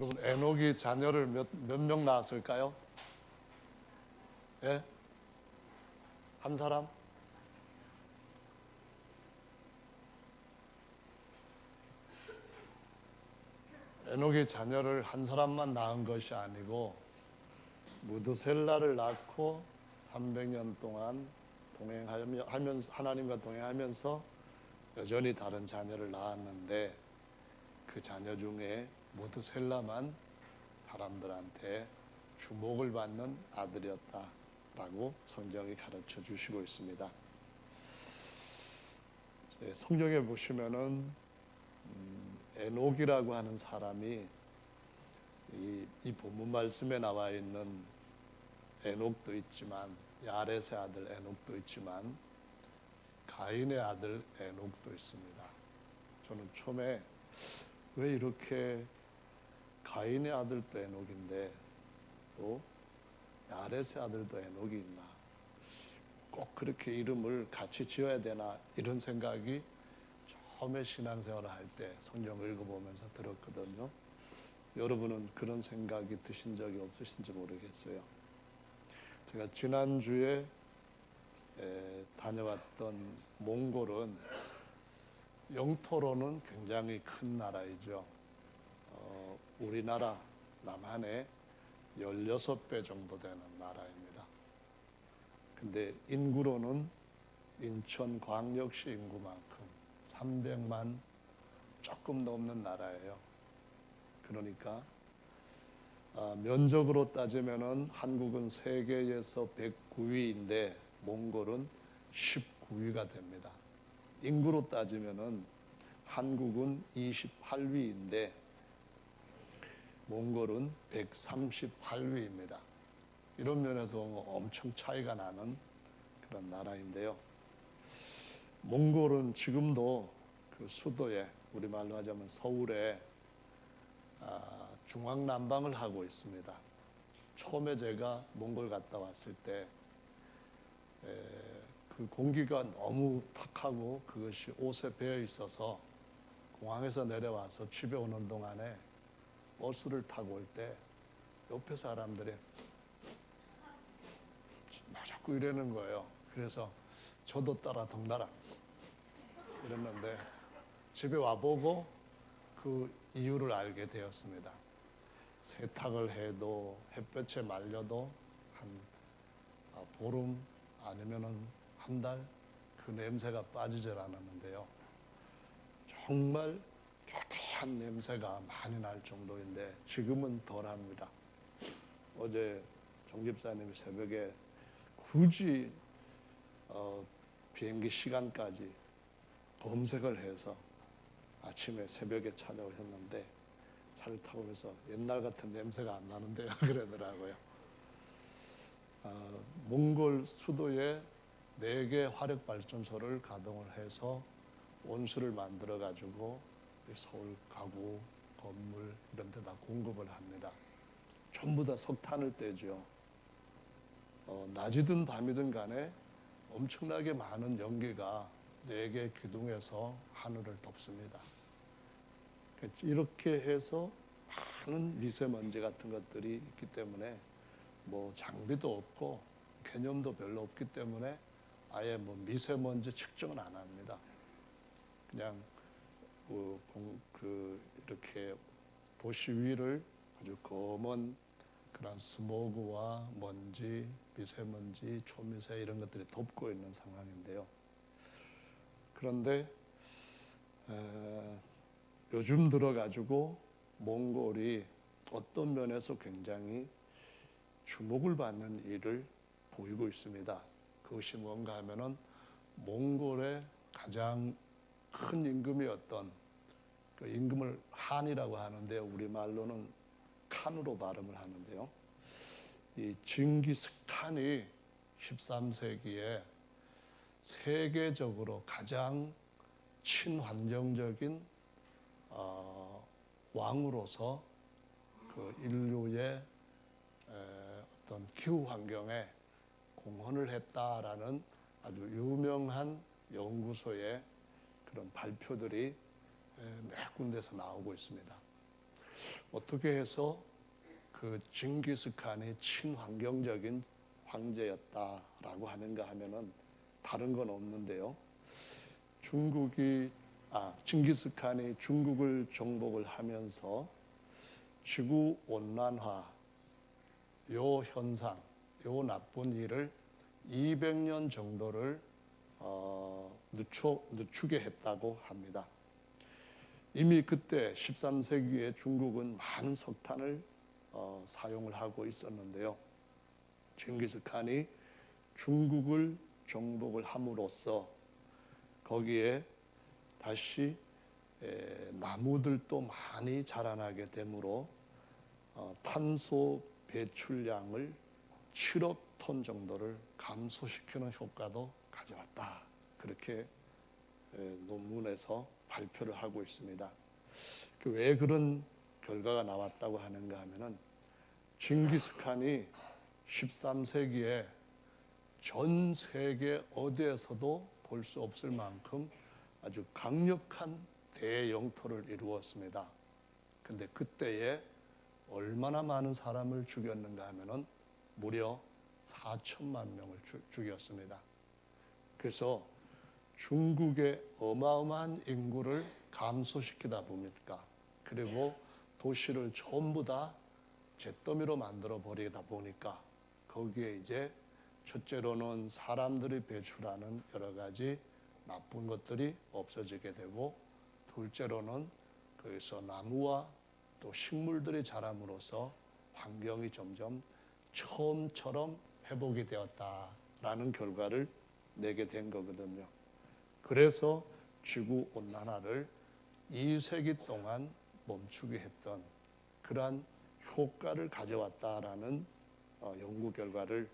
여러분, 에녹이 자녀를 몇 명 낳았을까요? 예? 한 사람? 에녹이 자녀를 한 사람만 낳은 것이 아니고 무드셀라를 낳고 300년 동안 동행하면서 하나님과 동행하면서 여전히 다른 자녀를 낳았는데 그 자녀 중에 무드셀라만 사람들한테 주목을 받는 아들이었다라고 성경이 가르쳐 주시고 있습니다. 성경에 보시면은 에녹이라고 하는 사람이 이 본문 말씀에 나와 있는 에녹도 있지만 야렛의 아들 에녹도 있지만 가인의 아들 에녹도 있습니다. 저는 처음에 왜 이렇게 가인의 아들도 에녹인데 또 야렛의 아들도 에녹이 있나? 꼭 그렇게 이름을 같이 지어야 되나? 이런 생각이 처음에 신앙생활을 할 때 성경을 읽어보면서 들었거든요. 여러분은 그런 생각이 드신 적이 없으신지 모르겠어요. 제가 지난주에 다녀왔던 몽골은 영토로는 굉장히 큰 나라이죠. 우리나라 남한의 16배 정도 되는 나라입니다. 근데 인구로는 인천광역시 인구만큼 300만 조금 넘는 나라예요. 그러니까 면적으로 따지면은 한국은 세계에서 109위인데 몽골은 19위가 됩니다. 인구로 따지면은 한국은 28위인데 몽골은 138위입니다. 이런 면에서 엄청 차이가 나는 그런 나라인데요. 몽골은 지금도 그 수도에, 우리말로 하자면 서울에 중앙난방을 하고 있습니다. 처음에 제가 몽골 갔다 왔을 때 그 공기가 너무 탁하고 그것이 옷에 배어 있어서 공항에서 내려와서 집에 오는 동안에 버스를 타고 올 때 옆에 사람들이 자꾸 이러는 거예요. 그래서 저도 따라 덩달아 이랬는데 집에 와보고 그 이유를 알게 되었습니다. 세탁을 해도 햇볕에 말려도 한 보름 아니면은 한 달 그 냄새가 빠지질 않았는데요. 정말 쾌쾌한 냄새가 많이 날 정도인데 지금은 덜합니다. 어제 정 집사님이 새벽에 굳이 비행기 시간까지 검색을 해서 아침에 새벽에 찾아오셨는데 차를 타고 오면서 옛날 같은 냄새가 안 나는데요 그러더라고요. 몽골 수도에 4개 화력발전소를 가동을 해서 온수를 만들어 가지고 서울 가구, 건물 이런 데다 공급을 합니다. 전부 다 석탄을 떼죠. 낮이든 밤이든 간에 엄청나게 많은 연기가 4개 기둥에서 하늘을 덮습니다. 이렇게 해서 많은 미세먼지 같은 것들이 있기 때문에 뭐 장비도 없고 개념도 별로 없기 때문에 아예 뭐 미세먼지 측정은 안 합니다. 그냥 이렇게 도시 위를 아주 검은 그런 스모그와 먼지, 미세먼지, 초미세 이런 것들이 덮고 있는 상황인데요. 그런데 요즘 들어가지고 몽골이 어떤 면에서 굉장히 주목을 받는 일을 보이고 있습니다. 그것이 뭔가 하면은 몽골의 가장 큰 임금이었던 그 임금을 한이라고 하는데 우리말로는 칸으로 발음을 하는데요. 이 징기스칸이 13세기에 세계적으로 가장 친환경적인 왕으로서 그 인류의 어떤 기후 환경에 공헌을 했다라는 아주 유명한 연구소의 그런 발표들이 몇 군데서 나오고 있습니다. 어떻게 해서 그 징기스칸이 친환경적인 황제였다라고 하는가 하면은 다른 건 없는데요. 징기스칸이 중국을 정복을 하면서 지구 온난화 요 현상, 요 나쁜 일을 200년 정도를 늦추게 했다고 합니다. 이미 그때 13세기에 중국은 많은 석탄을 사용을 하고 있었는데요. 징기스칸이 중국을 정복을 함으로써 거기에 다시 나무들도 많이 자라나게 되므로 탄소 배출량을 7억 톤 정도를 감소시키는 효과도 가져왔다. 그렇게 논문에서 발표를 하고 있습니다. 왜 그런 결과가 나왔다고 하는가 하면은 징기스칸이 13세기에 전 세계 어디에서도 볼 수 없을 만큼 아주 강력한 대영토를 이루었습니다. 근데 그때에 얼마나 많은 사람을 죽였는가 하면은 무려 4천만 명을 죽였습니다. 그래서 중국의 어마어마한 인구를 감소시키다 보니까, 그리고 도시를 전부 다 잿더미로 만들어 버리다 보니까 거기에 이제 첫째로는 사람들이 배출하는 여러 가지 나쁜 것들이 없어지게 되고, 둘째로는 거기서 나무와 또 식물들이 자람으로써 환경이 점점 처음처럼 회복이 되었다라는 결과를 내게 된 거거든요. 그래서 지구 온난화를 2세기 동안 멈추게 했던 그러한 효과를 가져왔다라는 연구 결과를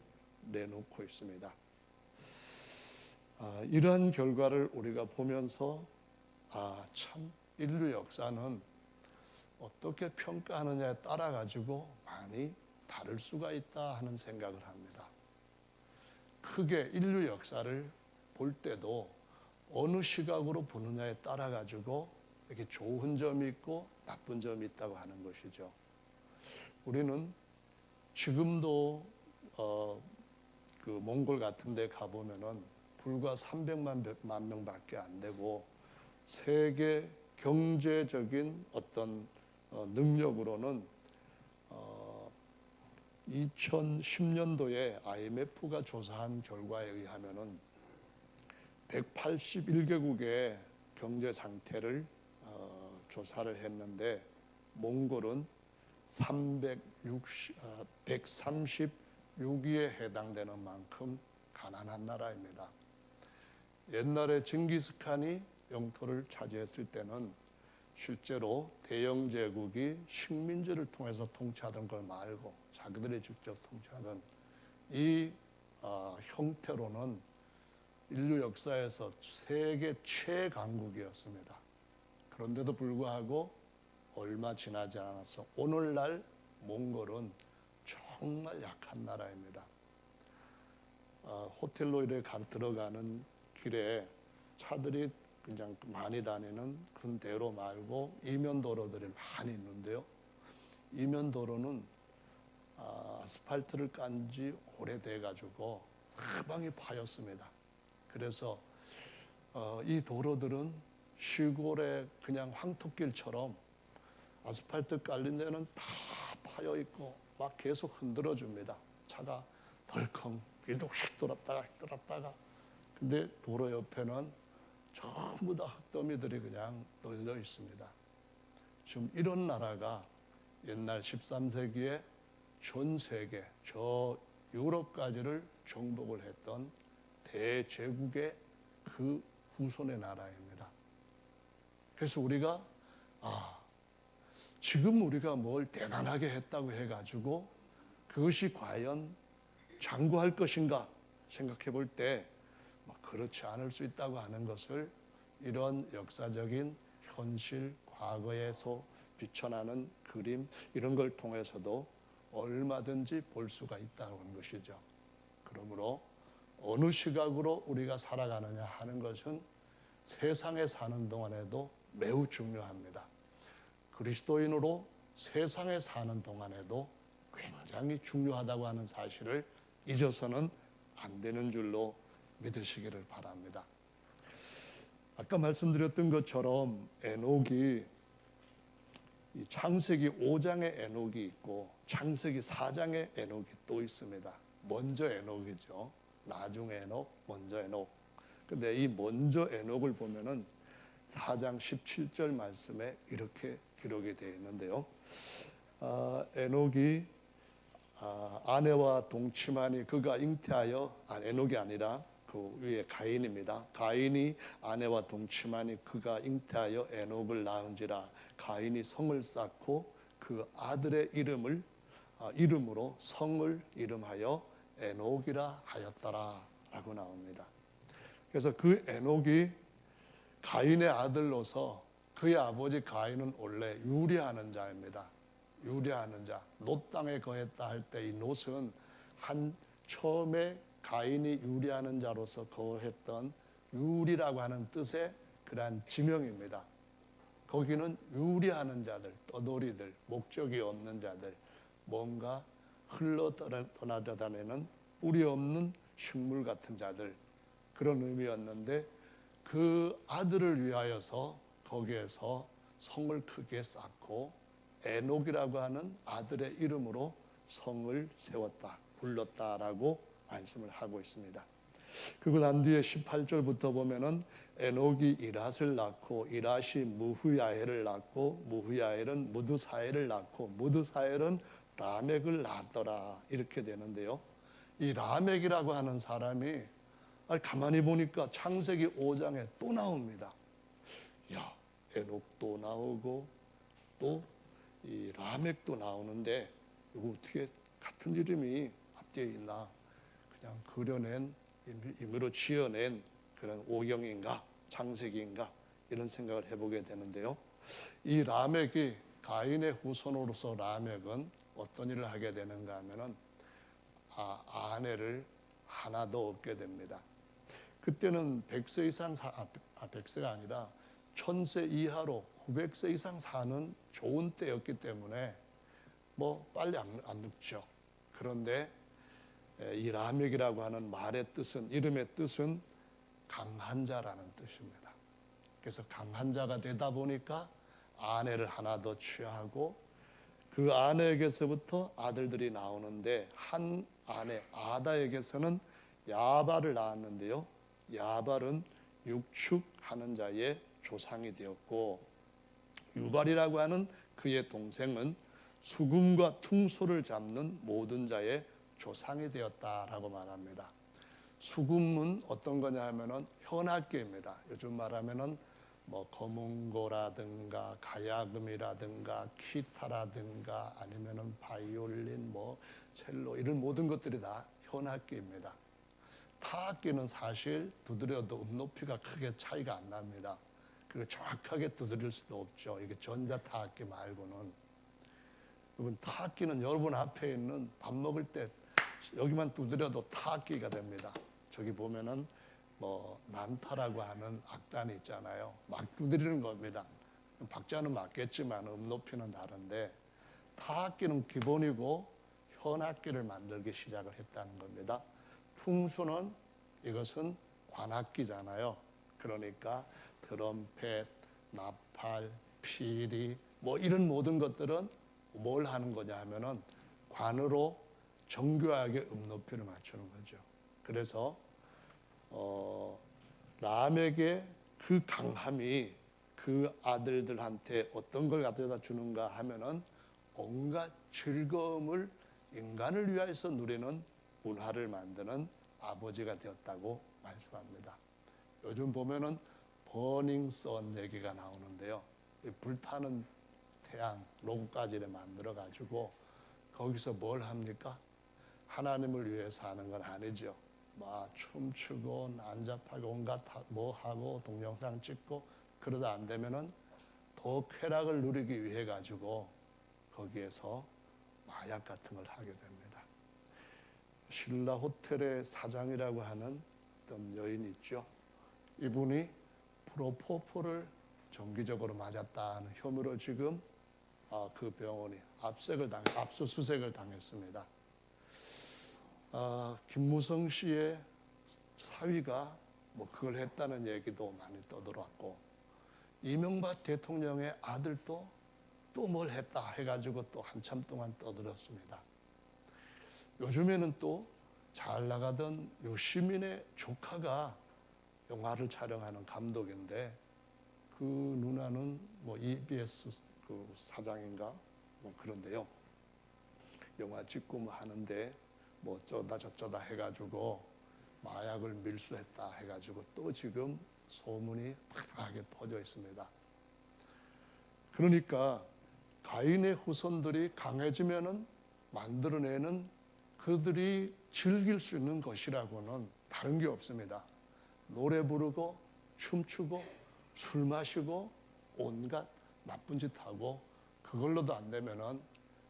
내놓고 있습니다. 이러한 결과를 우리가 보면서 참 인류 역사는 어떻게 평가하느냐에 따라 가지고 많이 다를 수가 있다 하는 생각을 합니다. 크게 인류 역사를 볼 때도 어느 시각으로 보느냐에 따라 가지고 이렇게 좋은 점이 있고 나쁜 점이 있다고 하는 것이죠. 우리는 지금도 그 몽골 같은 데 가보면은 불과 300만 명밖에 안 되고, 세계 경제적인 어떤 능력으로는 2010년도에 IMF가 조사한 결과에 의하면은 181개국의 경제 상태를 조사를 했는데, 몽골은 136위에 해당되는 만큼 가난한 나라입니다. 옛날에 징기스칸이 영토를 차지했을 때는 실제로 대영 제국이 식민지를 통해서 통치하던 걸 말고 자기들이 직접 통치하던 이 형태로는 인류 역사에서 세계 최강국이었습니다. 그런데도 불구하고 얼마 지나지 않아서 오늘날 몽골은 정말 약한 나라입니다. 호텔로 이렇게 들어가는 길에 차들이 그냥 많이 다니는 그런 대로 말고 이면도로들이 많이 있는데요. 이면도로는 아스팔트를 깐 지 오래돼 가지고 사방이 파였습니다. 그래서 이 도로들은 시골의 그냥 황토길처럼 아스팔트 깔린 데는 다 파여 있고 막 계속 흔들어 줍니다. 차가 덜컹 이동씩 돌았다가 근데 도로 옆에는 전부 다 흙더미들이 그냥 널려 있습니다. 지금 이런 나라가 옛날 13세기에 전 세계 저 유럽까지를 정복을 했던 대제국의 그 후손의 나라입니다. 그래서 우리가 지금 우리가 뭘 대단하게 했다고 해가지고 그것이 과연 장구할 것인가 생각해 볼 때 그렇지 않을 수 있다고 하는 것을 이런 역사적인 현실, 과거에서 비춰나는 그림 이런 걸 통해서도 얼마든지 볼 수가 있다는 것이죠. 그러므로 어느 시각으로 우리가 살아가느냐 하는 것은 세상에 사는 동안에도 매우 중요합니다. 그리스도인으로 세상에 사는 동안에도 굉장히 중요하다고 하는 사실을 잊어서는 안 되는 줄로 믿으시기를 바랍니다. 아까 말씀드렸던 것처럼 에녹이 이 창세기 5장의 에녹이 있고 창세기 4장의 에녹이 또 있습니다. 먼저 에녹이죠. 나중 에녹, 먼저 에녹. 근데 이 먼저 에녹을 보면은 4장 17절 말씀에 이렇게 기록이 되어 있는데요. 에녹이 아내와 동침하니 그가 잉태하여, 에녹이 아니라 그 위에 가인입니다. 가인이 아내와 동침하니 그가 잉태하여 에녹을 낳은지라. 가인이 성을 쌓고 그 아들의 이름으로 성을 이름하여 에녹이라 하였더라 라고 나옵니다. 그래서 그 에녹이 가인의 아들로서 그의 아버지 가인은 원래 유리하는 자입니다. 유리하는 자. 롯 땅에 거했다 할 때 이 롯은 처음에 가인이 유리하는 자로서 거했던 유리라고 하는 뜻의 그러한 지명입니다. 거기는 유리하는 자들, 떠돌이들, 목적이 없는 자들, 뭔가 흘러 떠나다니는 뿌리 없는 식물 같은 자들, 그런 의미였는데 그 아들을 위하여서 거기에서 성을 크게 쌓고 에녹이라고 하는 아들의 이름으로 성을 세웠다, 불렀다라고 말씀을 하고 있습니다. 그리고 난 뒤에 18절부터 보면은 에녹이 이랏을 낳고 이랏이 무후야엘을 낳고 무후야엘은 무드사엘을 낳고 무드사엘은 라멕을 낳았더라 이렇게 되는데요. 이 라멕이라고 하는 사람이 가만히 보니까 창세기 5장에 또 나옵니다. 야, 에녹도 나오고 또 이 라멕도 나오는데 이거 어떻게 같은 이름이 앞뒤에 있나? 그냥 그려낸 임의로 지어낸 그런 오경인가 창세기인가 이런 생각을 해보게 되는데요. 이 라멕이 가인의 후손으로서 라멕은 어떤 일을 하게 되는가 하면은 아내를 하나 더 얻게 됩니다. 그때는 100세 이상 100세가 아니라 1000세 이하로 900세 이상 사는 좋은 때였기 때문에 뭐 빨리 안 늙죠. 그런데 이 라멕이라고 하는 말의 뜻은, 이름의 뜻은 강한 자라는 뜻입니다. 그래서 강한 자가 되다 보니까 아내를 하나 더 취하고 그 아내에게서부터 아들들이 나오는데 한 아내 아다에게서는 야발을 낳았는데요. 야발은 육축하는 자의 조상이 되었고 유발이라고 하는 그의 동생은 수금과 퉁소를 잡는 모든 자의 조상이 되었다라고 말합니다. 수금은 어떤 거냐 하면은 현악기입니다. 요즘 말하면은 뭐 거문고라든가 가야금이라든가 기타라든가 아니면은 바이올린, 뭐 첼로 이런 모든 것들이 다 현악기입니다. 타악기는 사실 두드려도 높이가 크게 차이가 안 납니다. 그리고 정확하게 두드릴 수도 없죠. 이게 전자 타악기 말고는. 여러분 타악기는 여러분 앞에 있는 밥 먹을 때 여기만 두드려도 타악기가 됩니다. 저기 보면은 뭐 난타라고 하는 악단이 있잖아요. 막 두드리는 겁니다. 박자는 맞겠지만 높이는 다른데 타악기는 기본이고 현악기를 만들기 시작을 했다는 겁니다. 풍수는 이것은 관악기잖아요. 그러니까 트럼펫, 나팔, 피리 뭐 이런 모든 것들은 뭘 하는 거냐 하면은 관으로 정교하게 높이를 맞추는 거죠. 그래서 라멕의 그 강함이 그 아들들한테 어떤 걸 가져다 주는가 하면은 온갖 즐거움을 인간을 위하여서 누리는 문화를 만드는 아버지가 되었다고 말씀합니다. 요즘 보면은 버닝 선 얘기가 나오는데요. 불타는 태양 로고까지 만들어 가지고 거기서 뭘 합니까? 하나님을 위해서 하는 건 아니죠. 막 춤추고 난잡하게 온갖 뭐 하고 동영상 찍고 그러다 안 되면은 더 쾌락을 누리기 위해 가지고 거기에서 마약 같은 걸 하게 됩니다. 신라 호텔의 사장이라고 하는 어떤 여인이 있죠. 이분이 프로포폴을 정기적으로 맞았다는 혐의로 지금 그 병원이 압수수색을 당했습니다. 김무성 씨의 사위가 뭐 그걸 했다는 얘기도 많이 떠들었고, 이명박 대통령의 아들도 또 뭘 했다 해가지고 또 한참 동안 떠들었습니다. 요즘에는 또 잘 나가던 유시민의 조카가 영화를 촬영하는 감독인데, 그 누나는 뭐 EBS 그 사장인가 뭐 그런데요. 영화 찍고 뭐 하는데 뭐 어쩌다 저쩌다 해가지고 마약을 밀수했다 해가지고 또 지금 소문이 팍하게 퍼져 있습니다. 그러니까 가인의 후손들이 강해지면은 만들어내는 그들이 즐길 수 있는 것이라고는 다른 게 없습니다. 노래 부르고 춤추고 술 마시고 온갖 나쁜 짓 하고, 그걸로도 안 되면은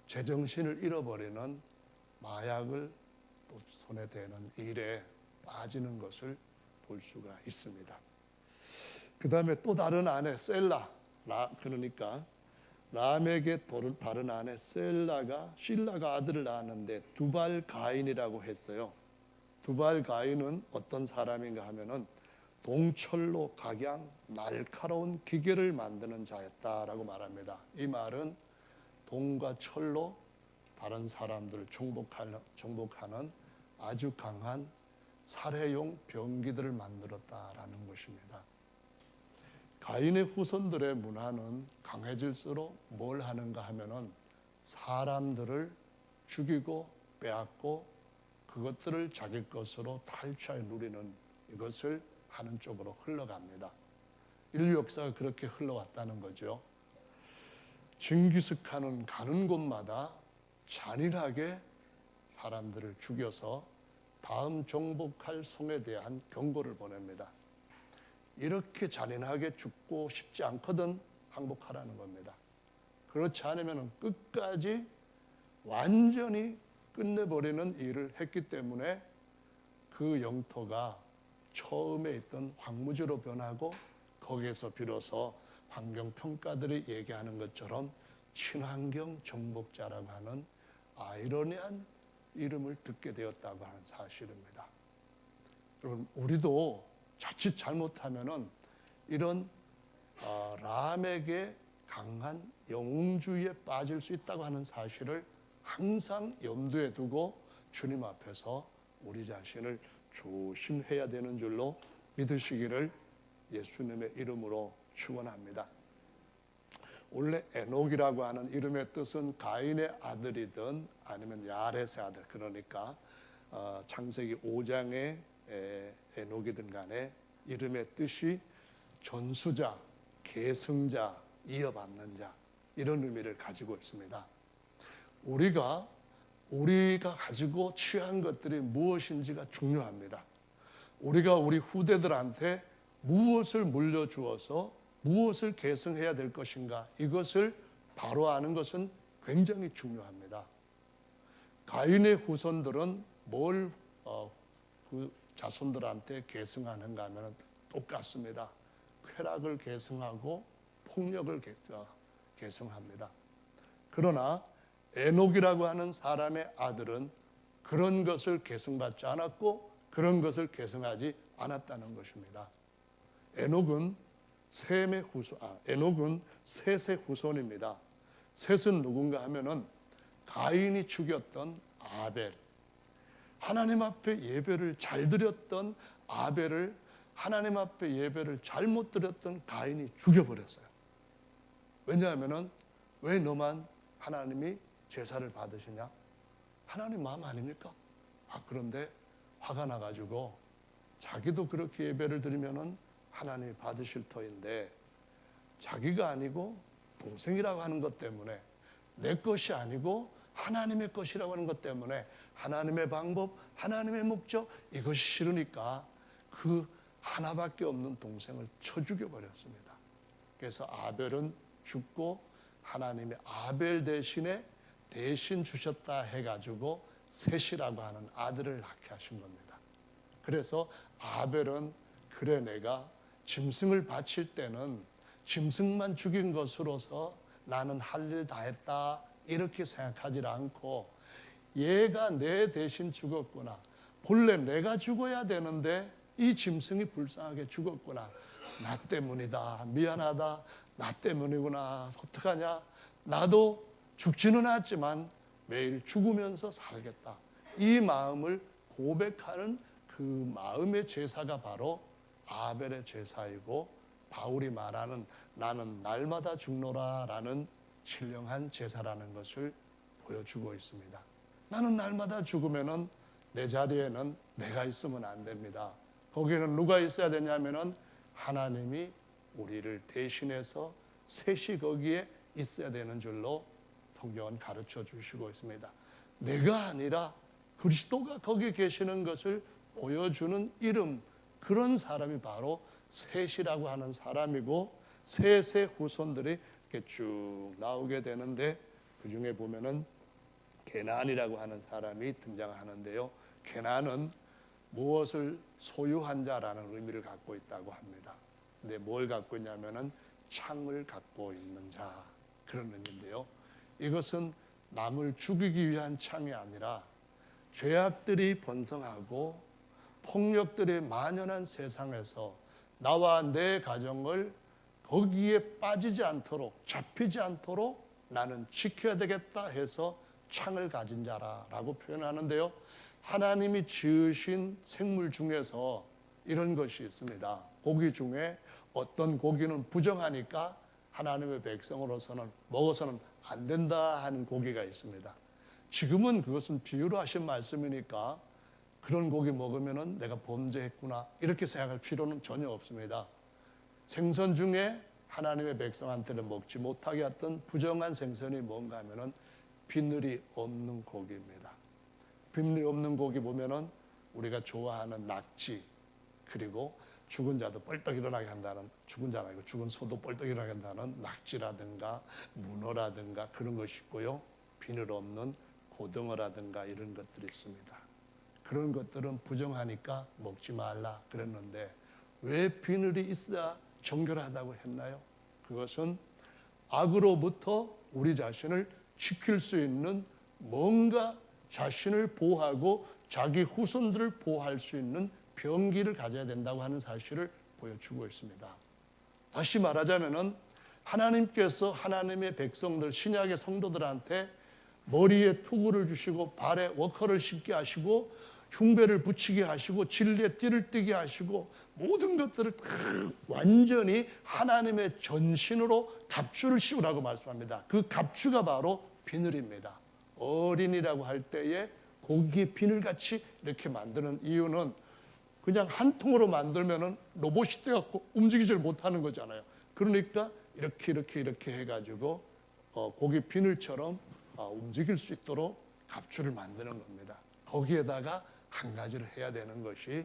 제정신을 잃어버리는 마약을 또 손에 대는 일에 빠지는 것을 볼 수가 있습니다. 그 다음에 또 다른 아내 셀라, 그러니까 람에게 다른 아내 실라가 아들을 낳았는데 두발 가인이라고 했어요. 두발 가인은 어떤 사람인가 하면은 동철로 각양 날카로운 기계를 만드는 자였다라고 말합니다. 이 말은 동과 철로 다른 사람들을 정복하는 아주 강한 살해용 병기들을 만들었다라는 것입니다. 가인의 후손들의 문화는 강해질수록 뭘 하는가 하면은 사람들을 죽이고 빼앗고 그것들을 자기 것으로 탈취하여 누리는 이것을 하는 쪽으로 흘러갑니다. 인류 역사가 그렇게 흘러왔다는 거죠. 징기스칸은 가는 곳마다 잔인하게 사람들을 죽여서 다음 정복할 성에 대한 경고를 보냅니다. 이렇게 잔인하게 죽고 싶지 않거든 항복하라는 겁니다. 그렇지 않으면 끝까지 완전히 끝내버리는 일을 했기 때문에 그 영토가 처음에 있던 황무지로 변하고, 거기에서 비로소 환경평가들이 얘기하는 것처럼 친환경 정복자라고 하는 아이러니한 이름을 듣게 되었다고 하는 사실입니다. 여러분, 우리도 자칫 잘못하면은 이런 람에게 강한 영웅주의에 빠질 수 있다고 하는 사실을 항상 염두에 두고 주님 앞에서 우리 자신을 조심해야 되는 줄로 믿으시기를 예수님의 이름으로 축원합니다. 원래 에녹이라고 하는 이름의 뜻은 가인의 아들이든 아니면 야렛의 아들, 그러니까 창세기 5장의 에녹이든 간에 이름의 뜻이 전수자, 계승자, 이어받는 자, 이런 의미를 가지고 있습니다. 우리가 가지고 취한 것들이 무엇인지가 중요합니다. 우리가 우리 후대들한테 무엇을 물려주어서 무엇을 계승해야 될 것인가, 이것을 바로 아는 것은 굉장히 중요합니다. 가인의 후손들은 뭘 그 자손들한테 계승하는가 하면 똑같습니다. 쾌락을 계승하고 폭력을 계승합니다. 그러나 에녹이라고 하는 사람의 아들은 그런 것을 계승받지 않았고 그런 것을 계승하지 않았다는 것입니다. 에녹은 셋의 후손입니다. 셋은 누군가 하면은 가인이 죽였던 아벨, 하나님 앞에 예배를 잘 드렸던 아벨을 하나님 앞에 예배를 잘못 드렸던 가인이 죽여버렸어요. 왜냐하면은 왜 너만 하나님이 제사를 받으시냐? 하나님 마음 아닙니까? 그런데 화가 나가지고 자기도 그렇게 예배를 드리면은 하나님이 받으실 터인데, 자기가 아니고 동생이라고 하는 것 때문에, 내 것이 아니고 하나님의 것이라고 하는 것 때문에 하나님의 방법, 하나님의 목적, 이것이 싫으니까 그 하나밖에 없는 동생을 쳐 죽여버렸습니다. 그래서 아벨은 죽고 하나님이 아벨 대신 주셨다 해가지고 셋이라고 하는 아들을 낳게 하신 겁니다. 그래서 아벨은 그래, 내가 짐승을 바칠 때는 짐승만 죽인 것으로서 나는 할 일 다 했다 이렇게 생각하지 않고 얘가 내 대신 죽었구나. 본래 내가 죽어야 되는데 이 짐승이 불쌍하게 죽었구나. 나 때문이다. 미안하다. 나 때문이구나. 어떡하냐. 나도 죽지는 않지만 매일 죽으면서 살겠다. 이 마음을 고백하는 그 마음의 제사가 바로 아벨의 제사이고 바울이 말하는 나는 날마다 죽노라 라는 신령한 제사라는 것을 보여주고 있습니다. 나는 날마다 죽으면은 내 자리에는 내가 있으면 안 됩니다. 거기에는 누가 있어야 되냐면은 하나님이 우리를 대신해서 셋이 거기에 있어야 되는 줄로 성경은 가르쳐 주시고 있습니다. 내가 아니라 그리스도가 거기 계시는 것을 보여주는 이름, 그런 사람이 바로 셋이라고 하는 사람이고 셋의 후손들이 이렇게 쭉 나오게 되는데 그 중에 보면은 게난이라고 하는 사람이 등장하는데요. 게난은 무엇을 소유한 자라는 의미를 갖고 있다고 합니다. 근데 뭘 갖고 있냐면은 창을 갖고 있는 자, 그런 의미인데요. 이것은 남을 죽이기 위한 창이 아니라 죄악들이 번성하고 폭력들이 만연한 세상에서 나와 내 가정을 거기에 빠지지 않도록, 잡히지 않도록 나는 지켜야 되겠다 해서 창을 가진 자라고 표현하는데요. 하나님이 지으신 생물 중에서 이런 것이 있습니다. 고기 중에 어떤 고기는 부정하니까 하나님의 백성으로서는 먹어서는 안 된다 하는 고기가 있습니다. 지금은 그것은 비유로 하신 말씀이니까 그런 고기 먹으면은 내가 범죄했구나 이렇게 생각할 필요는 전혀 없습니다. 생선 중에 하나님의 백성한테는 먹지 못하게 했던 부정한 생선이 뭔가 하면은 비늘이 없는 고기입니다. 비늘이 없는 고기 보면은 우리가 좋아하는 낙지, 그리고 죽은 자도 뻘떡 일어나게 한다는, 죽은 자가 아니고 죽은 소도 뻘떡 일어나게 한다는 낙지라든가 문어라든가 그런 것이 있고요. 비늘 없는 고등어라든가 이런 것들이 있습니다. 그런 것들은 부정하니까 먹지 말라 그랬는데 왜 비늘이 있어야 정결하다고 했나요? 그것은 악으로부터 우리 자신을 지킬 수 있는 뭔가 자신을 보호하고 자기 후손들을 보호할 수 있는 병기를 가져야 된다고 하는 사실을 보여주고 있습니다. 다시 말하자면은 하나님께서 하나님의 백성들, 신약의 성도들한테 머리에 투구를 주시고 발에 워커를 신게 하시고 흉배를 붙이게 하시고 진리의 띠를 띠게 하시고 모든 것들을 완전히 하나님의 전신으로 갑주를 씌우라고 말씀합니다. 그 갑주가 바로 비늘입니다. 어린이라고 할 때에 고기 비늘같이 이렇게 만드는 이유는 그냥 한 통으로 만들면은 로봇이 돼갖고 움직이질 못하는 거잖아요. 그러니까 이렇게 해가지고 고기 비늘처럼 움직일 수 있도록 갑주를 만드는 겁니다. 거기에다가 한 가지를 해야 되는 것이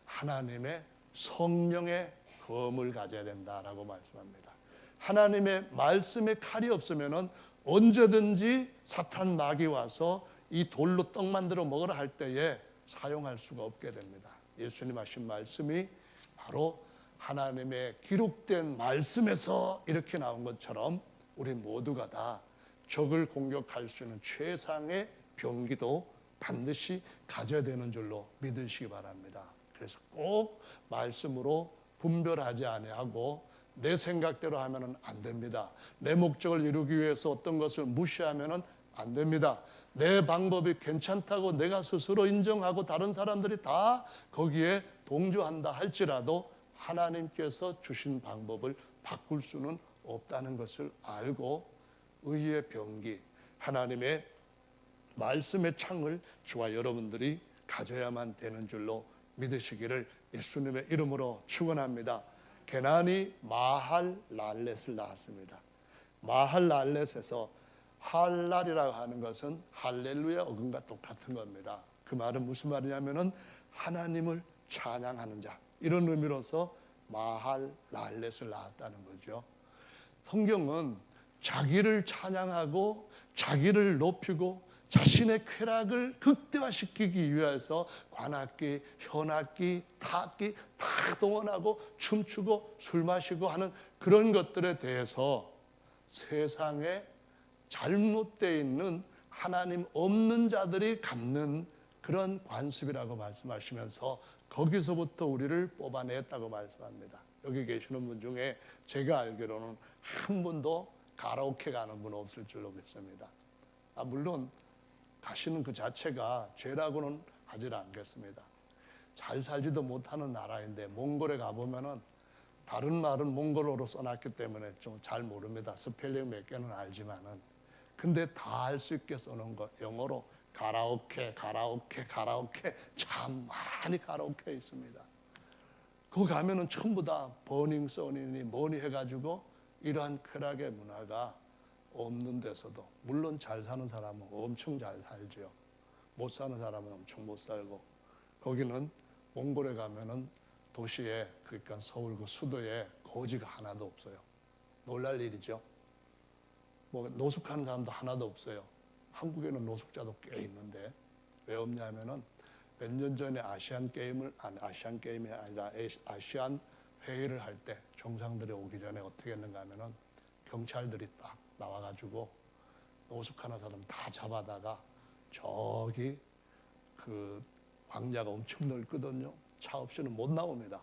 하나님의 성령의 검을 가져야 된다라고 말씀합니다. 하나님의 말씀의 칼이 없으면은 언제든지 사탄 마귀 와서 이 돌로 떡 만들어 먹으라 할 때에 사용할 수가 없게 됩니다. 예수님 하신 말씀이 바로 하나님의 기록된 말씀에서 이렇게 나온 것처럼 우리 모두가 다 적을 공격할 수 있는 최상의 병기도 반드시 가져야 되는 줄로 믿으시기 바랍니다. 그래서 꼭 말씀으로 분별하지 아니하고 내 생각대로 하면은 안 됩니다. 내 목적을 이루기 위해서 어떤 것을 무시하면은 안 됩니다. 내 방법이 괜찮다고 내가 스스로 인정하고 다른 사람들이 다 거기에 동조한다 할지라도 하나님께서 주신 방법을 바꿀 수는 없다는 것을 알고 의의 병기, 하나님의 말씀의 창을 저와 여러분들이 가져야만 되는 줄로 믿으시기를 예수님의 이름으로 축원합니다. 게난이 마할랄렛을 낳았습니다. 마할랄렛에서 할랄이라고 하는 것은 할렐루야 어근과 똑같은 겁니다. 그 말은 무슨 말이냐면은 하나님을 찬양하는 자, 이런 의미로서 마할랄렛을 낳았다는 거죠. 성경은 자기를 찬양하고 자기를 높이고 자신의 쾌락을 극대화시키기 위해서 관악기, 현악기, 타악기 다 동원하고 춤추고 술 마시고 하는 그런 것들에 대해서 세상에 잘못되어 있는 하나님 없는 자들이 갖는 그런 관습이라고 말씀하시면서 거기서부터 우리를 뽑아냈다고 말씀합니다. 여기 계시는 분 중에 제가 알기로는 한 분도 가라오케 가는 분 없을 줄로 믿습니다. 물론 가시는 그 자체가 죄라고는 하질 않겠습니다. 잘 살지도 못하는 나라인데 몽골에 가보면은 다른 말은 몽골어로 써놨기 때문에 좀 잘 모릅니다. 스펠링 몇 개는 알지만은. 근데 다 알 수 있게 써놓은 거 영어로 가라오케 참 많이 가라오케 있습니다. 거기 가면은 전부 다 버닝썬이니 뭐니 해가지고 이러한 쾌락의 문화가 없는 데서도 물론 잘 사는 사람은 엄청 잘 살죠. 못 사는 사람은 엄청 못 살고 거기는 몽골에 가면은 도시에 그러니까 서울 그 수도에 거지가 하나도 없어요. 놀랄 일이죠. 뭐 노숙하는 사람도 하나도 없어요. 한국에는 노숙자도 꽤 있는데 왜 없냐면은 몇 년 전에 아시안 게임이 아니라 아시안 회의를 할 때 정상들이 오기 전에 어떻게 했는가 하면은 경찰들이 딱 나와가지고 노숙하는 사람 다 잡아다가 저기 그 광야가 엄청 넓거든요. 차 없이는 못 나옵니다.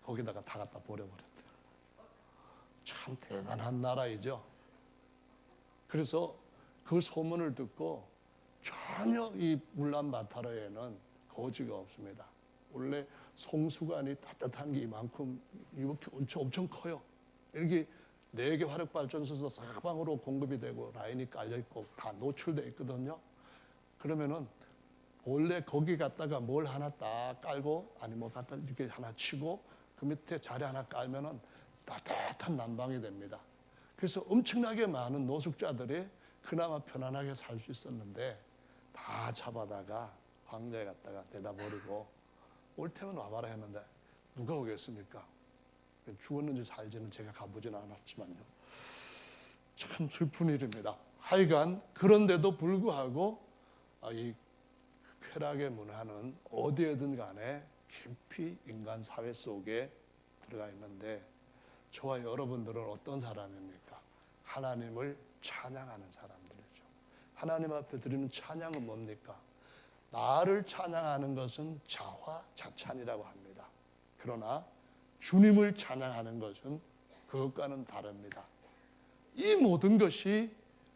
거기다가 다 갖다 버려버렸대요. 참 대단한 나라이죠. 그래서 그 소문을 듣고 전혀 이 울란바타르에는 거지가 없습니다. 원래 송수관이 따뜻한 게 이만큼 이렇게 엄청 커요. 이렇게 4개 화력발전소에서 사방으로 공급이 되고 라인이 깔려 있고 다 노출되어 있거든요. 그러면은 원래 거기 갔다가 뭘 하나 딱 깔고 아니 뭐 갖다 이렇게 하나 치고 그 밑에 자리 하나 깔면은 따뜻한 난방이 됩니다. 그래서 엄청나게 많은 노숙자들이 그나마 편안하게 살 수 있었는데 다 잡아다가 광야에 갔다가 내다 버리고 올 테면 와봐라 했는데 누가 오겠습니까? 죽었는지 살지는 제가 가보지는 않았지만요. 참 슬픈 일입니다. 하여간 그런데도 불구하고 이 쾌락의 문화는 어디에든 간에 깊이 인간 사회 속에 들어가 있는데 저와 여러분들은 어떤 사람입니까? 하나님을 찬양하는 사람들이죠. 하나님 앞에 드리는 찬양은 뭡니까? 나를 찬양하는 것은 자화자찬이라고 합니다. 그러나 주님을 찬양하는 것은 그것과는 다릅니다. 이 모든 것이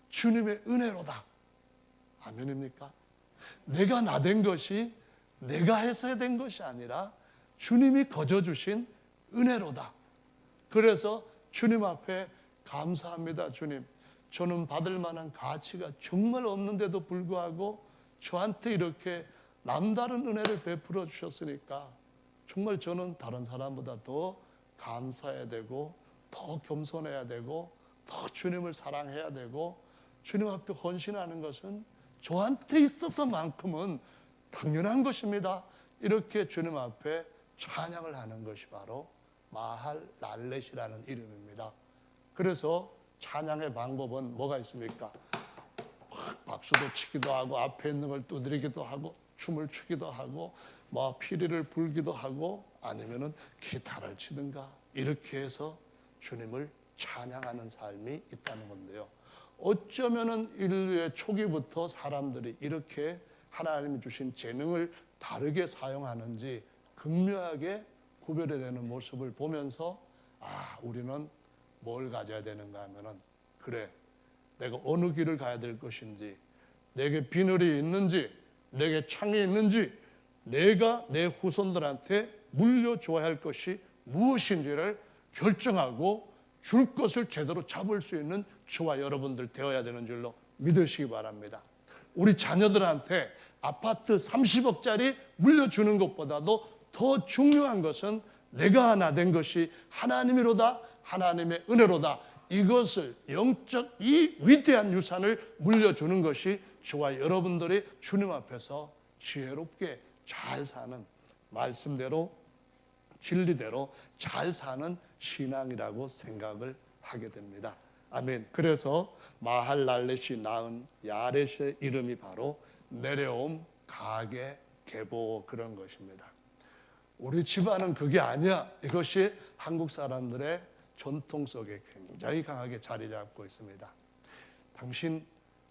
주님의 은혜로다. 아멘입니까? 내가 나된 것이 내가 해서 된 것이 아니라 주님이 거저 주신 은혜로다. 그래서 주님 앞에 감사합니다. 주님, 저는 받을 만한 가치가 정말 없는데도 불구하고 저한테 이렇게 남다른 은혜를 베풀어 주셨으니까 정말 저는 다른 사람보다 더 감사해야 되고 더 겸손해야 되고 더 주님을 사랑해야 되고 주님 앞에 헌신하는 것은 저한테 있어서만큼은 당연한 것입니다. 이렇게 주님 앞에 찬양을 하는 것이 바로 마할 랄렛이라는 이름입니다. 그래서 찬양의 방법은 뭐가 있습니까? 박수도 치기도 하고 앞에 있는 걸 두드리기도 하고 춤을 추기도 하고 뭐 피리를 불기도 하고 아니면은 기타를 치든가 이렇게 해서 주님을 찬양하는 삶이 있다는 건데요. 어쩌면은 인류의 초기부터 사람들이 이렇게 하나님이 주신 재능을 다르게 사용하는지 극명하게 구별이 되는 모습을 보면서 우리는 뭘 가져야 되는가 하면은 그래 내가 어느 길을 가야 될 것인지 내게 비늘이 있는지 내게 창이 있는지 내가 내 후손들한테 물려줘야 할 것이 무엇인지를 결정하고 줄 것을 제대로 잡을 수 있는 저와 여러분들 되어야 되는 줄로 믿으시기 바랍니다. 우리 자녀들한테 아파트 30억짜리 물려주는 것보다도 더 중요한 것은 내가 하나 된 것이 하나님이로다, 하나님의 은혜로다. 이것을 영적 이 위대한 유산을 물려주는 것이 저와 여러분들이 주님 앞에서 지혜롭게 잘 사는 말씀대로 진리대로 잘 사는 신앙이라고 생각을 하게 됩니다. 아멘. 그래서 마할랄렛이 낳은 야렛의 이름이 바로 내려옴, 가게, 계보 그런 것입니다. 우리 집안은 그게 아니야. 이것이 한국 사람들의 전통 속에 굉장히 강하게 자리 잡고 있습니다. 당신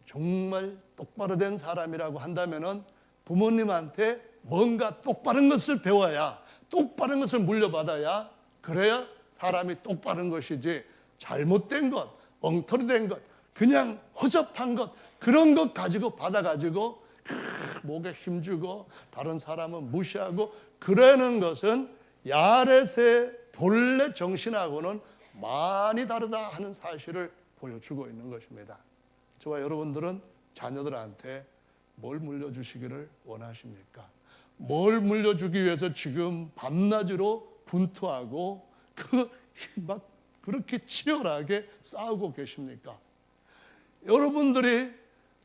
정말 똑바로 된 사람이라고 한다면은 부모님한테 뭔가 똑바른 것을 배워야, 똑바른 것을 물려받아야, 그래야 사람이 똑바른 것이지, 잘못된 것, 엉터리된 것, 그냥 허접한 것, 그런 것 가지고 받아가지고 목에 힘주고 다른 사람은 무시하고 그러는 것은 야렛의 본래 정신하고는 많이 다르다 하는 사실을 보여주고 있는 것입니다. 저와 여러분들은 자녀들한테 뭘 물려주시기를 원하십니까? 뭘 물려주기 위해서 지금 밤낮으로 분투하고 막 그렇게 치열하게 싸우고 계십니까? 여러분들이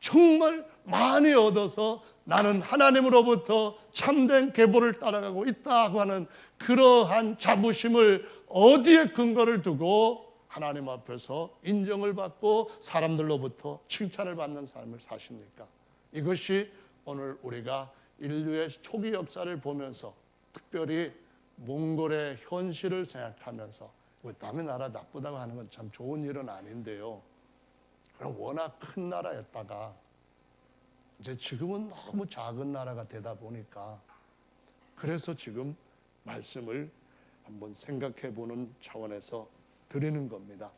정말 많이 얻어서 나는 하나님으로부터 참된 계보를 따라가고 있다고 하는 그러한 자부심을 어디에 근거를 두고 하나님 앞에서 인정을 받고 사람들로부터 칭찬을 받는 삶을 사십니까? 이것이 오늘 우리가 인류의 초기 역사를 보면서 특별히 몽골의 현실을 생각하면서 남의 나라 나쁘다고 하는 건 참 좋은 일은 아닌데요. 그럼 워낙 큰 나라였다가 이제 지금은 너무 작은 나라가 되다 보니까 그래서 지금 말씀을 한번 생각해 보는 차원에서 드리는 겁니다.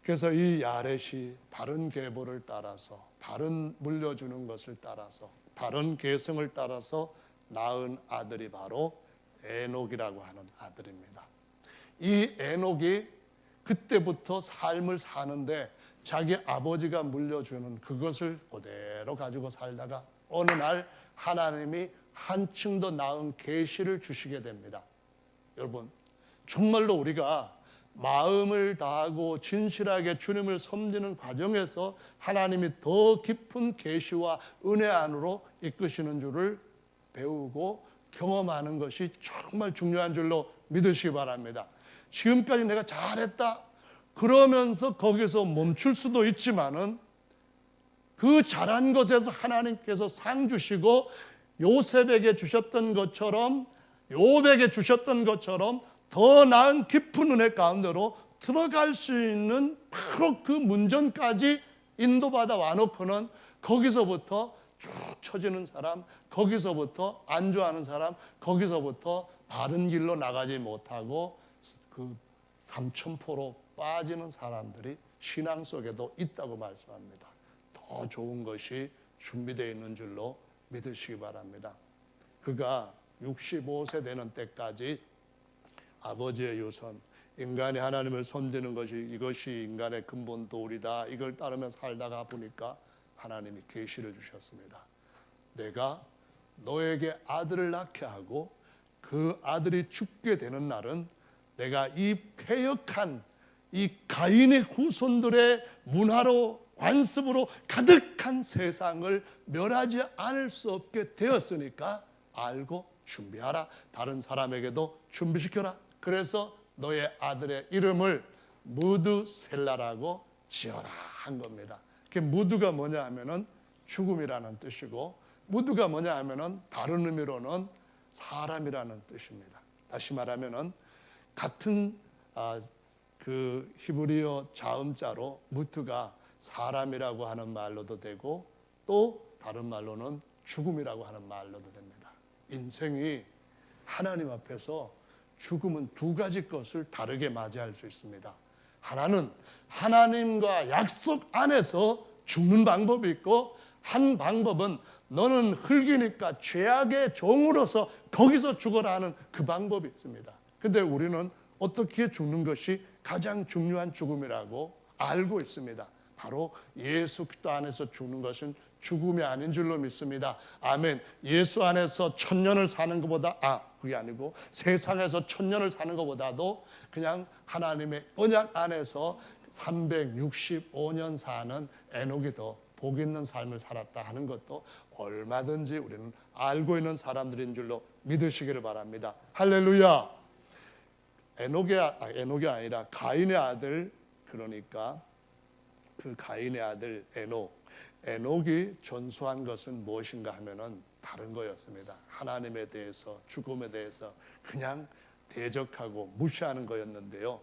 그래서 이 야렛이 바른 계보를 따라서, 바른 물려주는 것을 따라서, 바른 계승을 따라서 낳은 아들이 바로 에녹이라고 하는 아들입니다. 이 에녹이 그때부터 삶을 사는데 자기 아버지가 물려주는 그것을 그대로 가지고 살다가 어느 날 하나님이 한층 더 나은 계시를 주시게 됩니다. 여러분, 정말로 우리가 마음을 다하고 진실하게 주님을 섬기는 과정에서 하나님이 더 깊은 계시와 은혜 안으로 이끄시는 줄을 배우고 경험하는 것이 정말 중요한 줄로 믿으시기 바랍니다. 지금까지 내가 잘했다 그러면서 거기서 멈출 수도 있지만은 그 잘한 것에서 하나님께서 상 주시고 요셉에게 주셨던 것처럼, 욥에게 주셨던 것처럼 더 나은 깊은 은혜 가운데로 들어갈 수 있는 바로 그 문전까지 인도받아 와놓고는 거기서부터 쭉 처지는 사람, 거기서부터 안주하는 사람, 거기서부터 바른 길로 나가지 못하고 그 삼천포로 빠지는 사람들이 신앙 속에도 있다고 말씀합니다. 더 좋은 것이 준비되어 있는 줄로 믿으시기 바랍니다. 그가 65세 되는 때까지 아버지의 유선, 인간이 하나님을 섬기는 것이 이것이 인간의 근본 도리다. 이걸 따르며 살다가 보니까 하나님이 계시를 주셨습니다. 내가 너에게 아들을 낳게 하고 그 아들이 죽게 되는 날은 내가 이 패역한 이 가인의 후손들의 문화로 관습으로 가득한 세상을 멸하지 않을 수 없게 되었으니까 알고 준비하라. 다른 사람에게도 준비시켜라. 그래서 너의 아들의 이름을 무드셀라라고 지어라 한 겁니다. 무드가 뭐냐 하면은 죽음이라는 뜻이고, 무드가 뭐냐 하면은 다른 의미로는 사람이라는 뜻입니다. 다시 말하면은 같은 그 히브리어 자음자로 무트가 사람이라고 하는 말로도 되고 또 다른 말로는 죽음이라고 하는 말로도 됩니다. 인생이 하나님 앞에서 죽음은 두 가지 것을 다르게 맞이할 수 있습니다. 하나는 하나님과 약속 안에서 죽는 방법이 있고, 한 방법은 너는 흙이니까 죄악의 종으로서 거기서 죽어라 하는 그 방법이 있습니다. 근데 우리는 어떻게 죽는 것이 가장 중요한 죽음이라고 알고 있습니다. 바로 예수 그리스도 안에서 죽는 것은 죽음이 아닌 줄로 믿습니다. 아멘. 예수 안에서 1000년을 사는 것보다 그게 아니고 세상에서 1000년을 사는 것보다도 그냥 하나님의 언약 안에서 365년 사는 에녹이 더 복 있는 삶을 살았다 하는 것도 얼마든지 우리는 알고 있는 사람들인 줄로 믿으시기를 바랍니다. 할렐루야. 에녹이 아니라 가인의 아들, 그러니까 그 가인의 아들 에녹이 전수한 것은 무엇인가 하면은 다른 거였습니다. 하나님에 대해서, 죽음에 대해서 그냥 대적하고 무시하는 거였는데요.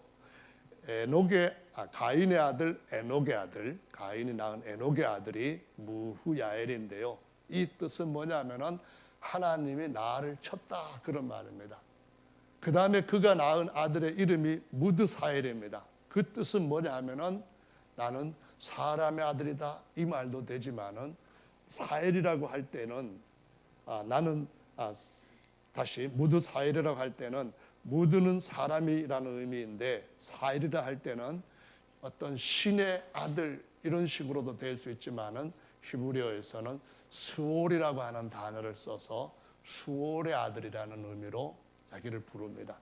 가인의 아들 에녹의 아들, 가인이 낳은 에녹의 아들이 무후야엘인데요. 이 뜻은 뭐냐면은 하나님이 나를 쳤다 그런 말입니다. 그 다음에 그가 낳은 아들의 이름이 무드사엘입니다. 그 뜻은 뭐냐 하면은 나는 사람의 아들이다 이 말도 되지만은 사엘이라고 할 때는 다시 무드사엘이라고 할 때는 무드는 사람이라는 의미인데 사엘이라 할 때는 어떤 신의 아들 이런 식으로도 될 수 있지만은 히브리어에서는 스올이라고 하는 단어를 써서 수올의 아들이라는 의미로 자기를 부릅니다.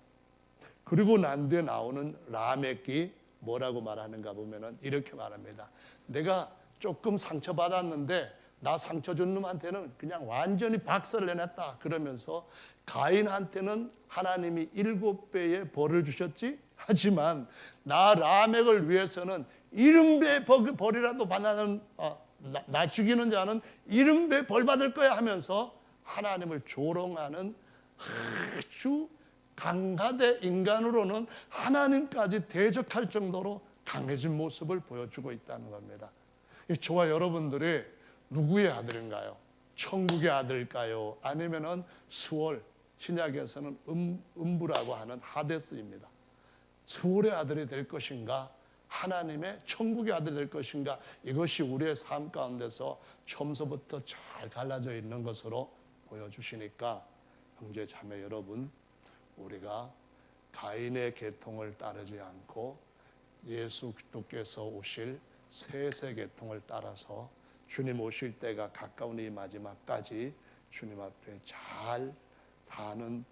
그리고 난 뒤에 나오는 라멕이 뭐라고 말하는가 보면은 이렇게 말합니다. 내가 조금 상처받았는데 나 상처 준 놈한테는 그냥 완전히 박살을 내냈다. 그러면서 가인한테는 하나님이 7배의 벌을 주셨지. 하지만 나 라멕을 위해서는 70배 벌이라도 받는 나 죽이는 자는 70배 벌 받을 거야 하면서 하나님을 조롱하는 아주 강하대 인간으로는 하나님까지 대적할 정도로 강해진 모습을 보여주고 있다는 겁니다. 저와 여러분들이 누구의 아들인가요? 천국의 아들일까요? 아니면은 스월, 신약에서는 음부라고 하는 하데스입니다. 스월의 아들이 될 것인가? 하나님의 천국의 아들이 될 것인가? 이것이 우리의 삶 가운데서 처음서부터 잘 갈라져 있는 것으로 보여주시니까 형제 자매 여러분, 우리가 가인의 계통을 따르지 않고 예수 그리스도께서 오실 셋의 계통을 따라서 주님 오실 때가 가까운 이 마지막까지 주님 앞에 잘 사는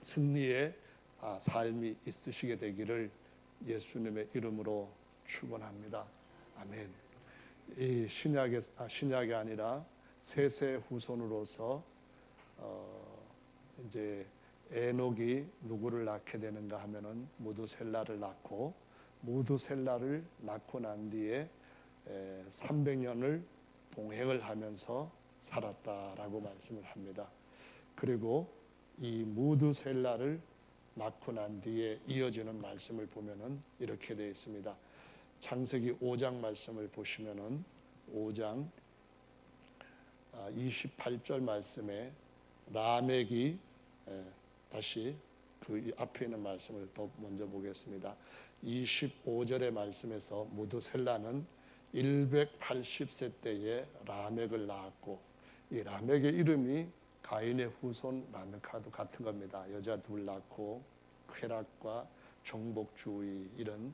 승리의 삶이 있으시게 되기를 예수님의 이름으로 축원합니다. 아멘. 이 신약이 아니라 셋의 후손으로서 이제 에녹이 누구를 낳게 되는가 하면은 무두셀라를 낳고 무두셀라를 낳고 난 뒤에 300년을 동행을 하면서 살았다라고 말씀을 합니다. 그리고 이 무두셀라를 낳고 난 뒤에 이어지는 말씀을 보면은 이렇게 되어 있습니다. 창세기 5장 말씀을 보시면은 5장 28절 말씀에 라멕이 다시 그 앞에 있는 말씀을 더 먼저 보겠습니다. 25절의 말씀에서 무드셀라는 180세 때에 라멕을 낳았고 이 라멕의 이름이 가인의 후손 라멕하도 같은 겁니다. 여자 둘 낳고 쾌락과 정복주의 이런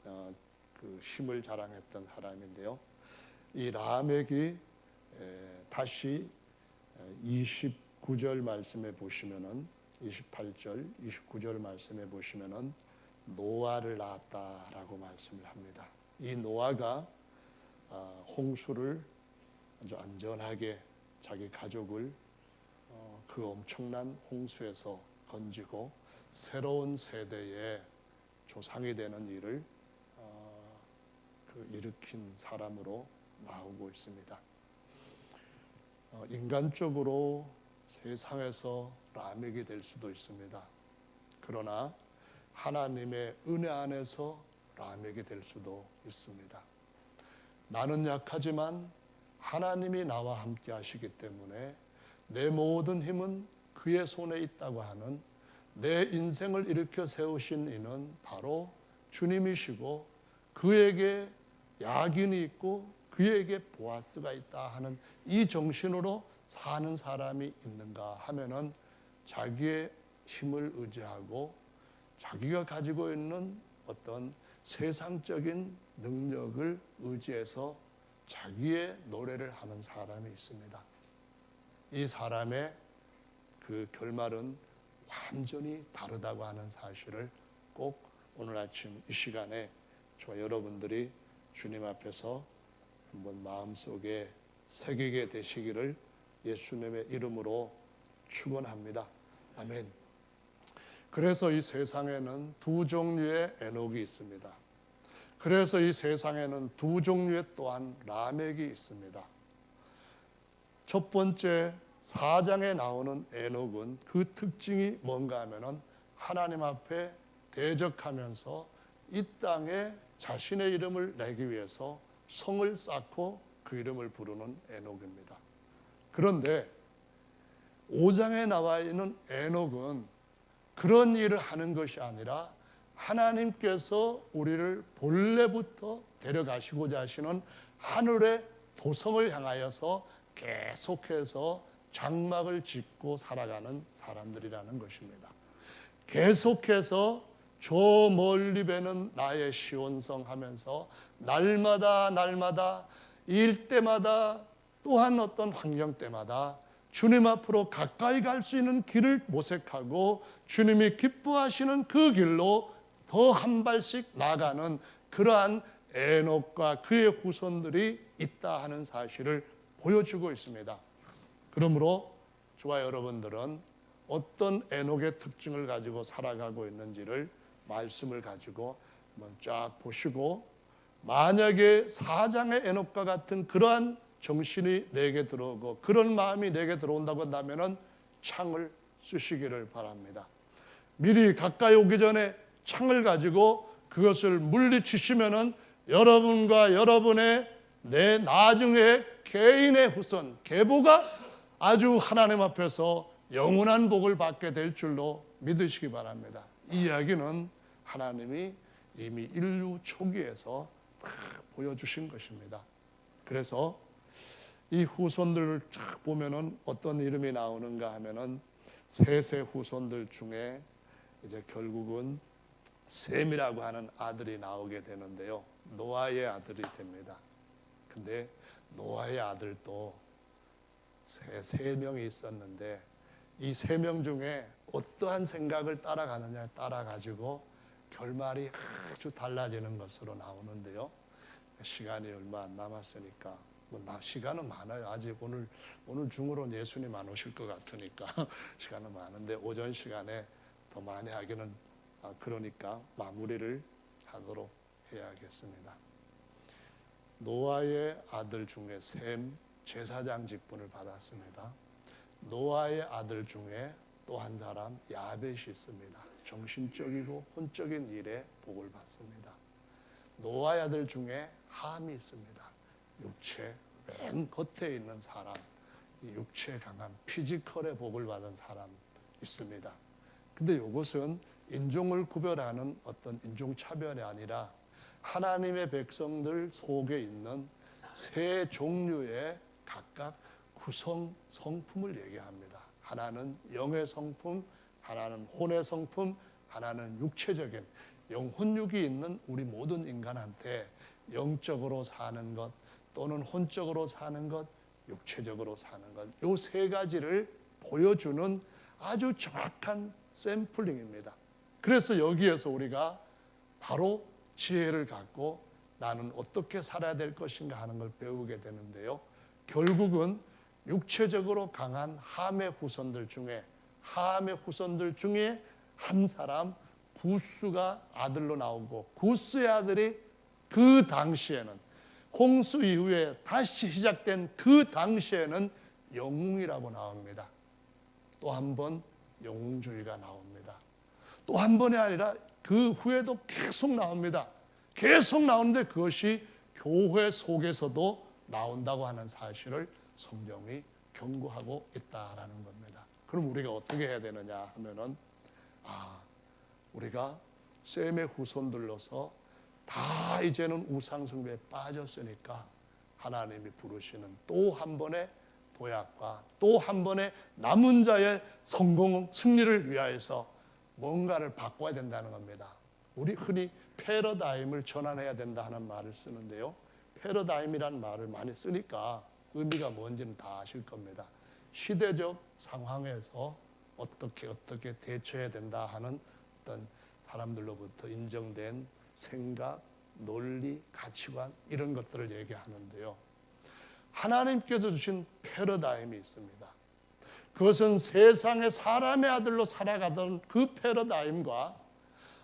그 힘을 자랑했던 사람인데요. 이 라멕이 다시 29절 말씀에 보시면은 28절, 29절 말씀에 보시면은 노아를 낳았다라고 말씀을 합니다. 이 노아가 홍수를 아주 안전하게 자기 가족을 그 엄청난 홍수에서 건지고 새로운 세대의 조상이 되는 일을 일으킨 사람으로 나오고 있습니다. 인간적으로 세상에서 라멕이 될 수도 있습니다. 그러나 하나님의 은혜 안에서 라멕이 될 수도 있습니다. 나는 약하지만 하나님이 나와 함께 하시기 때문에 내 모든 힘은 그의 손에 있다고 하는 내 인생을 일으켜 세우신 이는 바로 주님이시고 그에게 야긴이 있고 그에게 보아스가 있다 하는 이 정신으로 사는 사람이 있는가 하면은 자기의 힘을 의지하고 자기가 가지고 있는 어떤 세상적인 능력을 의지해서 자기의 노래를 하는 사람이 있습니다. 이 사람의 그 결말은 완전히 다르다고 하는 사실을 꼭 오늘 아침 이 시간에 저와 여러분들이 주님 앞에서 한번 마음속에 새기게 되시기를 예수님의 이름으로 축원합니다. 아멘. 그래서 이 세상에는 두 종류의 에녹이 있습니다. 그래서 이 세상에는 두 종류의 또한 라멕이 있습니다. 첫 번째 4장에 나오는 에녹은 그 특징이 뭔가 하면은 하나님 앞에 대적하면서 이 땅에 자신의 이름을 내기 위해서 성을 쌓고 그 이름을 부르는 에녹입니다. 그런데 5장에 나와 있는 에녹은 그런 일을 하는 것이 아니라 하나님께서 우리를 본래부터 데려가시고자 하시는 하늘의 도성을 향하여서 계속해서 장막을 짓고 살아가는 사람들이라는 것입니다. 계속해서 저 멀리 배는 나의 시온성 하면서 날마다 일 때마다 또한 어떤 환경 때마다 주님 앞으로 가까이 갈 수 있는 길을 모색하고 주님이 기뻐하시는 그 길로 더 한 발씩 나가는 그러한 에녹과 그의 후손들이 있다 하는 사실을 보여주고 있습니다. 그러므로 저와 여러분들은 어떤 에녹의 특징을 가지고 살아가고 있는지를 말씀을 가지고 한번 쫙 보시고, 만약에 4장의 에녹과 같은 그러한 정신이 내게 들어오고 그런 마음이 내게 들어온다고 한다면 창을 쓰시기를 바랍니다. 미리 가까이 오기 전에 창을 가지고 그것을 물리치시면은 여러분과 여러분의 내 나중에 개인의 후손, 계보가 아주 하나님 앞에서 영원한 복을 받게 될 줄로 믿으시기 바랍니다. 이 이야기는 하나님이 이미 인류 초기에서 다 보여주신 것입니다. 그래서 이 후손들을 쫙 보면은 어떤 이름이 나오는가 하면은 셋의 후손들 중에 이제 결국은 셈이라고 하는 아들이 나오게 되는데요. 노아의 아들이 됩니다. 근데 노아의 아들도 세 명이 있었는데 이 3명 중에 어떠한 생각을 따라가느냐에 따라 가지고 결말이 아주 달라지는 것으로 나오는데요. 시간이 얼마 안 남았으니까 시간은 많아요. 아직 오늘 중으로는 예수님 안 오실 것 같으니까 시간은 많은데 오전 시간에 더 많이 하기는 그러니까 마무리를 하도록 해야겠습니다. 노아의 아들 중에 셈 제사장 직분을 받았습니다. 노아의 아들 중에 또 한 사람 야벳이 있습니다. 정신적이고 혼적인 일에 복을 받습니다. 노아의 아들 중에 함이 있습니다. 육체 맨 겉에 있는 사람, 육체 강한 피지컬의 복을 받은 사람 있습니다. 근데 이것은 인종을 구별하는 어떤 인종차별이 아니라 하나님의 백성들 속에 있는 세 종류의 각각 구성 성품을 얘기합니다. 하나는 영의 성품, 하나는 혼의 성품, 하나는 육체적인 영혼육이 있는 우리 모든 인간한테 영적으로 사는 것 또는 혼적으로 사는 것, 육체적으로 사는 것, 이 세 가지를 보여주는 아주 정확한 샘플링입니다. 그래서 여기에서 우리가 바로 지혜를 갖고 나는 어떻게 살아야 될 것인가 하는 걸 배우게 되는데요. 결국은 육체적으로 강한 함의 후손들 중에 한 사람 구스가 아들로 나오고 구스의 아들이 그 당시에는 홍수 이후에 다시 시작된 그 당시에는 영웅이라고 나옵니다. 또 한 번 영웅주의가 나옵니다. 또 한 번이 아니라 그 후에도 계속 나옵니다. 계속 나오는데 그것이 교회 속에서도 나온다고 하는 사실을 성경이 경고하고 있다라는 겁니다. 그럼 우리가 어떻게 해야 되느냐 하면은 우리가 셈의 후손들로서 다 이제는 우상숭배에 빠졌으니까 하나님이 부르시는 또 한 번의 도약과 또 한 번의 남은 자의 성공, 승리를 위하여서 뭔가를 바꿔야 된다는 겁니다. 우리 흔히 패러다임을 전환해야 된다 하는 말을 쓰는데요. 패러다임이라는 말을 많이 쓰니까 의미가 뭔지는 다 아실 겁니다. 시대적 상황에서 어떻게 대처해야 된다 하는 어떤 사람들로부터 인정된 생각, 논리, 가치관 이런 것들을 얘기하는데요. 하나님께서 주신 패러다임이 있습니다. 그것은 세상의 사람의 아들로 살아가던 그 패러다임과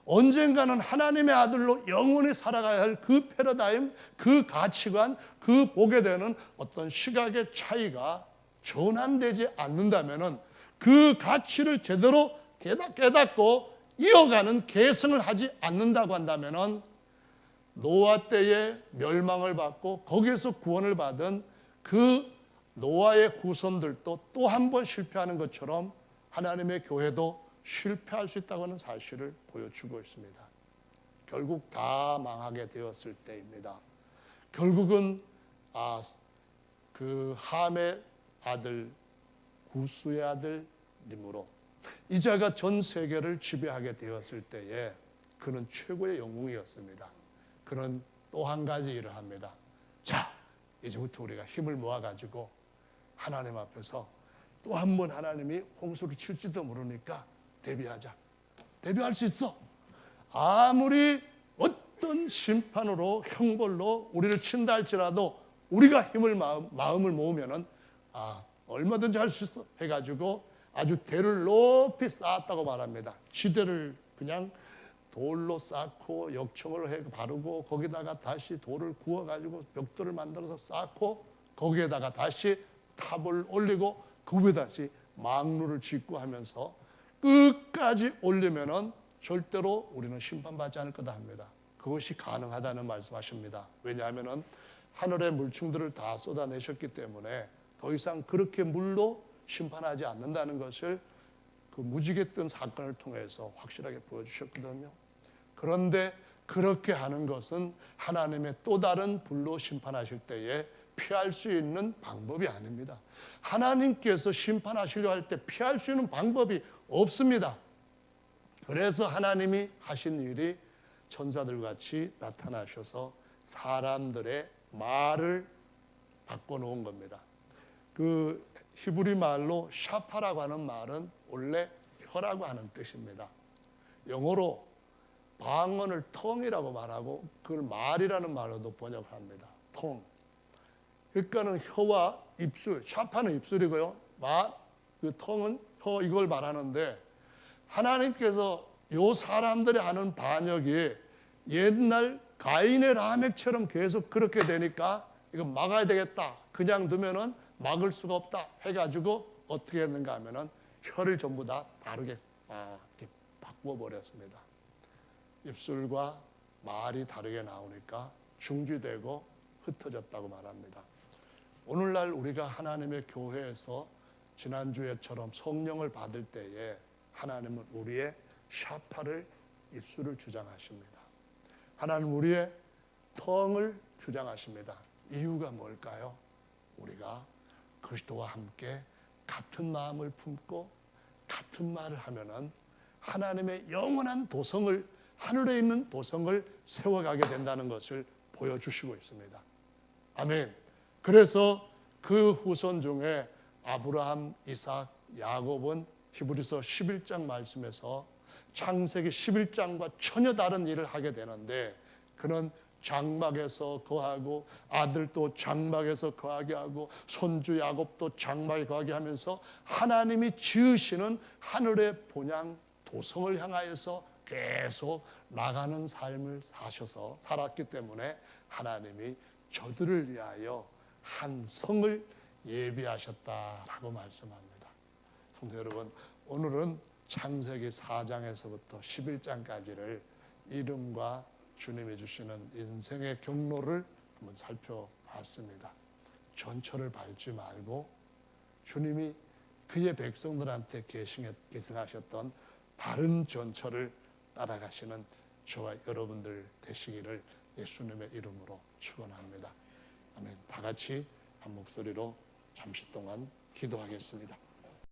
언젠가는 하나님의 아들로 영원히 살아가야 할 그 패러다임, 그 가치관, 그 보게 되는 어떤 시각의 차이가 전환되지 않는다면 그 가치를 제대로 깨닫고 이어가는 계승을 하지 않는다고 한다면은 노아 때에 멸망을 받고 거기에서 구원을 받은 그 노아의 후손들도 또 한 번 실패하는 것처럼 하나님의 교회도 실패할 수 있다고 하는 사실을 보여주고 있습니다. 결국 다 망하게 되었을 때입니다. 결국은 그 함의 아들 구스의 아들 니므롯, 이 자가 전 세계를 지배하게 되었을 때에 그는 최고의 영웅이었습니다. 그는 또 한 가지 일을 합니다. 자, 이제부터 우리가 힘을 모아가지고 하나님 앞에서 또 한 번 하나님이 홍수를 칠지도 모르니까 대비하자. 대비할 수 있어. 아무리 어떤 심판으로 형벌로 우리를 친다 할지라도 우리가 힘을 마음을 모으면은 얼마든지 할 수 있어 해가지고 아주 대를 높이 쌓았다고 말합니다. 지대를 그냥 돌로 쌓고 역청을 해 바르고 거기다가 다시 돌을 구워가지고 벽돌을 만들어서 쌓고 거기에다가 다시 탑을 올리고 그 위에 다시 망루를 짓고 하면서 끝까지 올리면은 절대로 우리는 심판받지 않을 거다 합니다. 그것이 가능하다는 말씀하십니다. 왜냐하면은 하늘의 물충들을 다 쏟아내셨기 때문에 더 이상 그렇게 물로 심판하지 않는다는 것을 그 무지개 뜬 사건을 통해서 확실하게 보여주셨거든요. 그런데 그렇게 하는 것은 하나님의 또 다른 불로 심판하실 때에 피할 수 있는 방법이 아닙니다. 하나님께서 심판하시려 할 때 피할 수 있는 방법이 없습니다. 그래서 하나님이 하신 일이 천사들같이 나타나셔서 사람들의 말을 바꿔놓은 겁니다. 그 히브리 말로 샤파라고 하는 말은 원래 혀라고 하는 뜻입니다. 영어로 방언을 텅이라고 말하고 그걸 말이라는 말로도 번역합니다. 텅. 그러니까는 혀와 입술, 샤파는 입술이고요. 그 텅은 혀, 이걸 말하는데 하나님께서 요 사람들이 하는 반역이 옛날 가인의 라멕처럼 계속 그렇게 되니까 이거 막아야 되겠다. 그냥 두면은 막을 수가 없다 해가지고 어떻게 했는가 하면은 혀를 전부 다 다르게 이렇게 바꾸어 버렸습니다. 입술과 말이 다르게 나오니까 중지되고 흩어졌다고 말합니다. 오늘날 우리가 하나님의 교회에서 지난주에처럼 성령을 받을 때에 하나님은 우리의 샤파를 입술을 주장하십니다. 하나님은 우리의 텅을 주장하십니다. 이유가 뭘까요? 우리가 그리스도와 함께 같은 마음을 품고 같은 말을 하면은 하나님의 영원한 도성을, 하늘에 있는 도성을 세워가게 된다는 것을 보여주시고 있습니다. 아멘. 그래서 그 후손 중에 아브라함, 이삭, 야곱은 히브리서 11장 말씀에서 창세기 11장과 전혀 다른 일을 하게 되는데 그는 장막에서 거하고 아들도 장막에서 거하게 하고 손주 야곱도 장막에 거하게 하면서 하나님이 지으시는 하늘의 본향 도성을 향하여서 계속 나가는 삶을 사셔서 살았기 때문에 하나님이 저들을 위하여 한 성을 예비하셨다라고 말씀합니다. 성도 여러분, 오늘은 창세기 4장에서부터 11장까지를 이름과 주님이 주시는 인생의 경로를 한번 살펴봤습니다. 전철을 밟지 말고 주님이 그의 백성들한테 계승하셨던 바른 전철을 따라가시는 저와 여러분들 되시기를 예수님의 이름으로 축원합니다. 아멘. 다 같이 한 목소리로 잠시 동안 기도하겠습니다.